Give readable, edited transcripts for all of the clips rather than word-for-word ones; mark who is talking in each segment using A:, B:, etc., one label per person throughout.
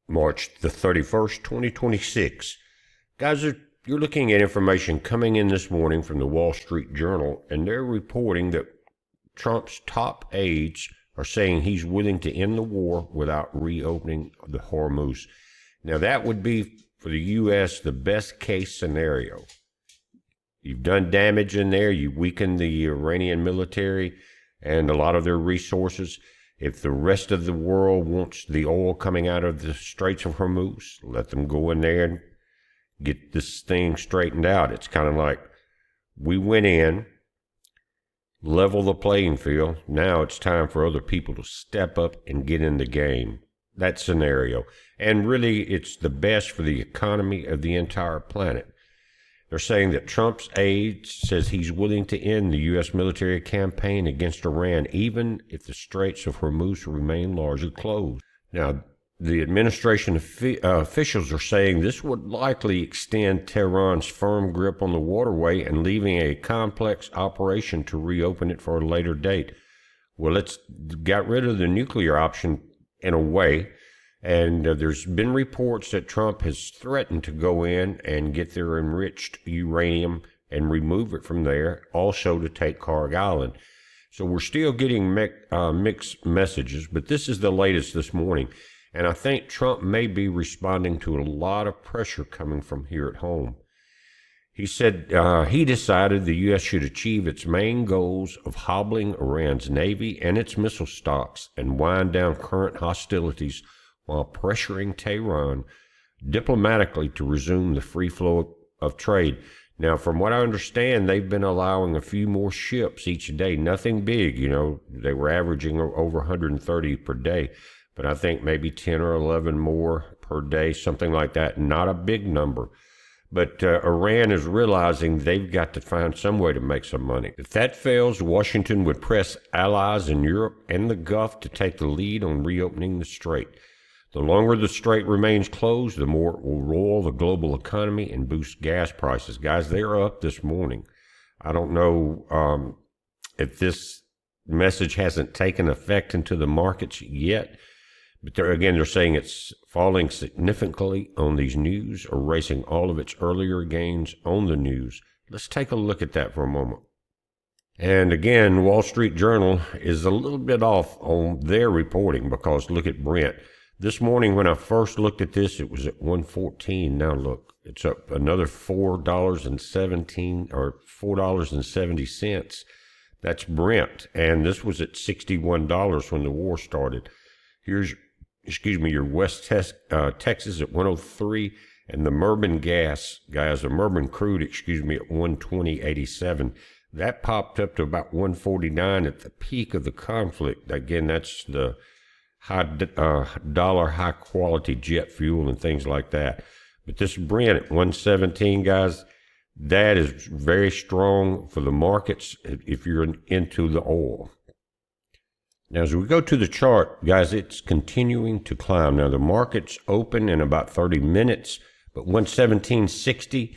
A: March the 31st, 2026. Guys, you're looking at information coming in this morning from the Wall Street Journal, and they're reporting that Trump's top aides are saying he's willing to end the war without reopening the Hormuz. Now, that would be, for the U.S., the best case scenario. You've done damage in there. You weakened the Iranian military and a lot of their resources. If the rest of the world wants the oil coming out of the Straits of Hormuz, let them go in there and get this thing straightened out. It's kind of like we went in, level the playing field. Now it's time for other people to step up and get in the game. That scenario. And really, it's the best for the economy of the entire planet. They're saying that Trump's aide says he's willing to end the U.S. military campaign against Iran, even if the Straits of Hormuz remain largely closed. Now, the administration officials are saying this would likely extend Tehran's firm grip on the waterway and leaving a complex operation to reopen it for a later date. Well, it's got rid of the nuclear option in a way. And there's been reports that Trump has threatened to go in and get their enriched uranium and remove it from there, also to take Carg Island. So we're still getting mixed messages, but this is the latest this morning. And I think Trump may be responding to a lot of pressure coming from here at home. He said he decided the U.S. should achieve its main goals of hobbling Iran's navy and its missile stocks and wind down current hostilities while pressuring Tehran diplomatically to resume the free flow of trade. Now, from what I understand, they've been allowing a few more ships each day. Nothing big, they were averaging over 130 per day, but I think maybe 10 or 11 more per day, something like that. Not a big number. But Iran is realizing they've got to find some way to make some money. If that fails, Washington would press allies in Europe and the Gulf to take the lead on reopening the strait. The longer the strait remains closed, the more it will roil the global economy and boost gas prices. Guys, they're up this morning. I don't know if this message hasn't taken effect into the markets yet, but they're saying it's falling significantly on these news, erasing all of its earlier gains on the news. Let's take a look at that for a moment. And again, Wall Street Journal is a little bit off on their reporting because look at Brent. This morning when I first looked at this, it was at 114. Now look, it's up another $4.17 or $4.70. That's Brent. And this was at $61 when the war started. Here's, your West Texas at 103, and the Murban gas, guys, the Murban crude, at 120.87. That popped up to about 149 at the peak of the conflict. Again, that's the high dollar, high quality jet fuel and things like that. But this Brent at 117, guys, that is very strong for the markets if you're into the oil. Now, as we go to the chart, guys, it's continuing to climb. Now, the market's open in about 30 minutes, but 117.60,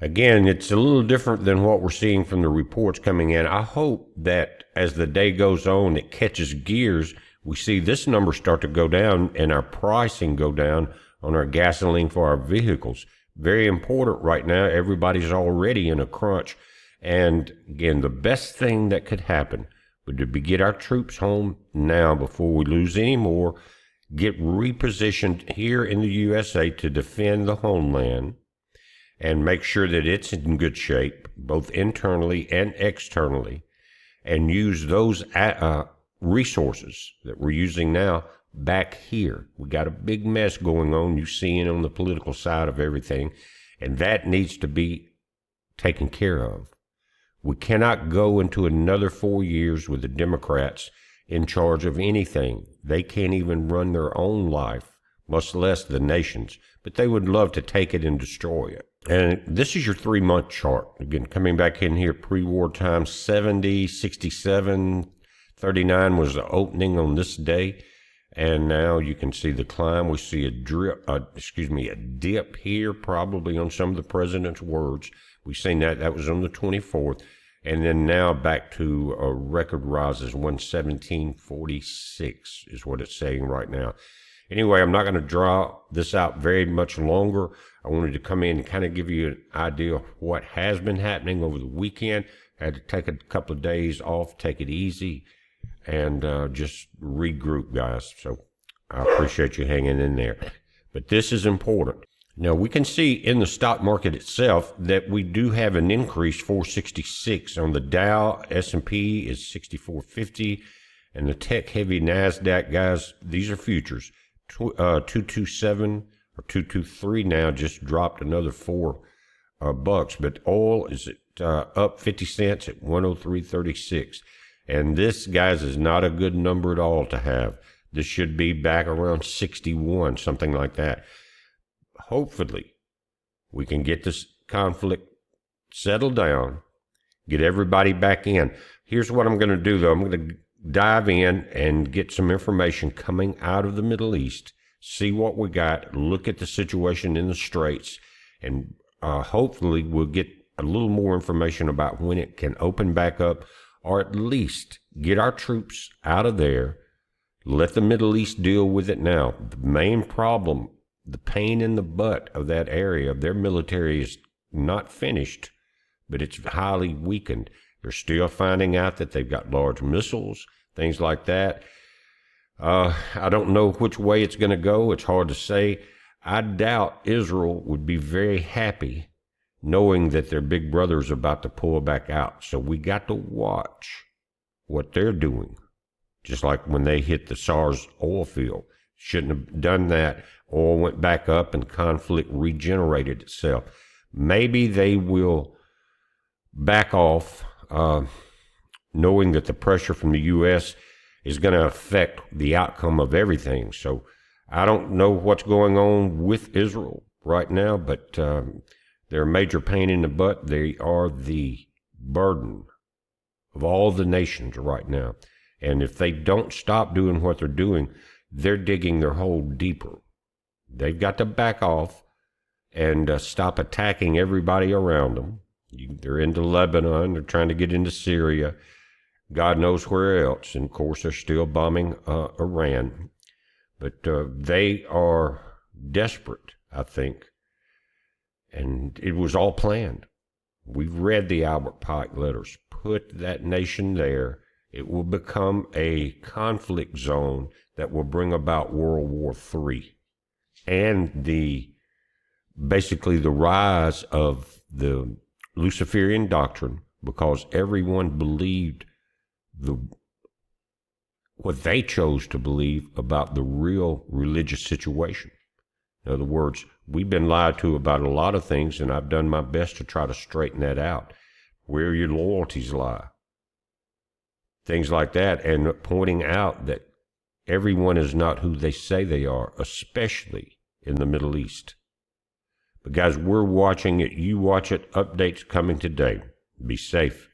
A: again, it's a little different than what we're seeing from the reports coming in. I hope that as the day goes on, it catches gears. We see this number start to go down and our pricing go down on our gasoline for our vehicles. Very important right now. Everybody's already in a crunch. And again, the best thing that could happen would be get our troops home now before we lose any more, get repositioned here in the USA to defend the homeland and make sure that it's in good shape, both internally and externally, and use those resources that we're using now back here. We got a big mess going on. You see it on the political side of everything, and that needs to be taken care of. We cannot go into another 4 years with the Democrats in charge of anything. They can't even run their own life, much less the nation's, but they would love to take it and destroy it. And this is your 3-month chart. Again, coming back in here, pre-war times, 70, 67, 39 was the opening on this day. And now you can see the climb. We see a dip here, probably on some of the president's words. We've seen that was on the 24th. And then now back to record rises, 117.46 is what it's saying right now. Anyway, I'm not going to draw this out very much longer. I wanted to come in and kind of give you an idea of what has been happening over the weekend. I had to take a couple of days off, take it easy, and just regroup, guys. So I appreciate you hanging in there. But this is important. Now, we can see in the stock market itself that we do have an increase, 466. On the Dow, S&P is 6450, and the tech-heavy NASDAQ, guys, these are futures, 227 or 223 now, just dropped another $4 bucks. But oil is up 50 cents at 103.36. And this, guys, is not a good number at all to have. This should be back around 61, something like that. Hopefully, we can get this conflict settled down, get everybody back in. Here's what I'm going to do, though. I'm going to dive in and get some information coming out of the Middle East, see what we got, look at the situation in the Straits, and hopefully we'll get a little more information about when it can open back up, or at least get our troops out of there. Let the Middle East deal with it now. The main problem, the pain in the butt of that area, of their military is not finished, but it's highly weakened. They're still finding out that they've got large missiles, things like that. I don't know which way it's going to go. It's hard to say. I doubt Israel would be very happy knowing that their big brother is about to pull back out. So we got to watch what they're doing. Just like when they hit the SARS oil field. Shouldn't have done that. Oil went back up and conflict regenerated itself. Maybe they will back off, knowing that the pressure from the U.S. is going to affect the outcome of everything. So I don't know what's going on with Israel right now, but they're a major pain in the butt. They are the burden of all the nations right now. And if they don't stop doing what they're doing, they're digging their hole deeper. They've got to back off and stop attacking everybody around them. They're into Lebanon. They're trying to get into Syria. God knows where else. And, of course, they're still bombing Iran. But they are desperate, I think. And it was all planned. We've read the Albert Pike letters. Put that nation there. It will become a conflict zone that will bring about World War III and basically the rise of the Luciferian doctrine, because everyone believed what they chose to believe about the real religious situation. In other words, we've been lied to about a lot of things, and I've done my best to try to straighten that out. Where your loyalties lie. Things like that, and pointing out that everyone is not who they say they are, especially in the Middle East. But guys, we're watching it. You watch it. Updates coming today. Be safe.